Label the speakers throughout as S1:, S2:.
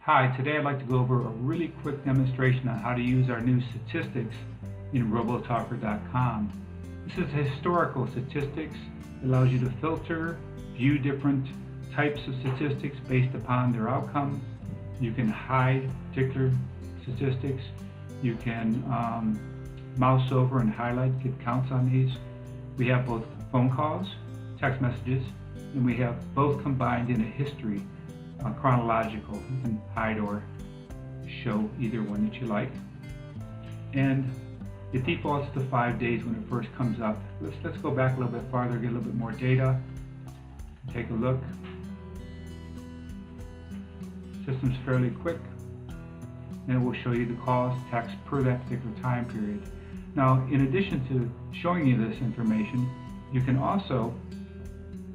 S1: Hi, today I'd like to go over a really quick demonstration on how to use our new statistics in robotalker.com. This is historical statistics. It allows you to filter, view different types of statistics based upon their outcome. You can hide particular statistics. You can mouse over and highlight, get counts on these. We have both phone calls, text messages, and we have both combined in a history. Chronological. You can hide or show either one that you like. And it defaults to 5 days when it first comes up. Let's go back a little bit farther, get a little bit more data. Take a look. System's fairly quick. And it will show you the calls, text per that particular time period. Now, in addition to showing you this information, you can also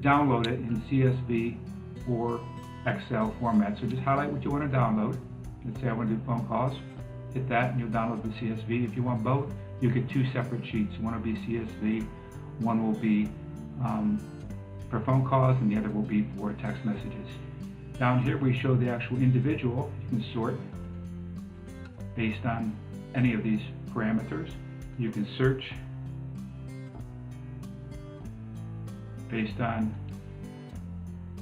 S1: download it in CSV or Excel format. So just highlight what you want to download. Let's say I want to do phone calls. Hit that and you'll download the CSV. If you want both, you get two separate sheets. One will be CSV, one will be for phone calls, and the other will be for text messages. Down here we show the actual individual. You can sort based on any of these parameters. You can search based on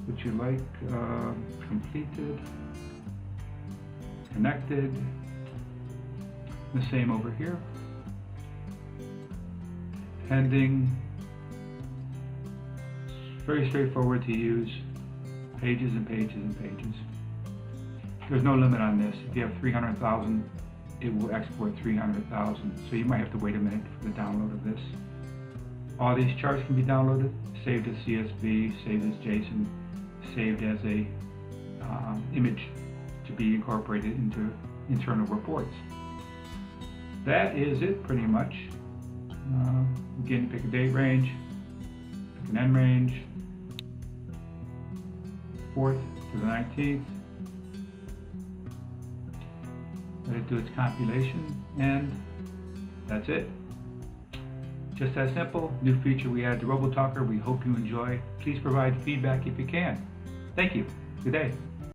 S1: what you like, completed, connected, the same over here, pending. It's very straightforward to use, pages and pages and pages. There's no limit on this. If you have 300,000, it will export 300,000, so you might have to wait a minute for the download of this. All these charts can be downloaded, saved as CSV, saved as JSON, saved as a image to be incorporated into internal reports. That is it pretty much. Again, pick a date range, pick an end range, 4th to the 19th. Let it do its compilation, and that's it. Just that simple. New feature we added to RoboTalker. We hope you enjoy. Please provide feedback if you can. Thank you. Good day.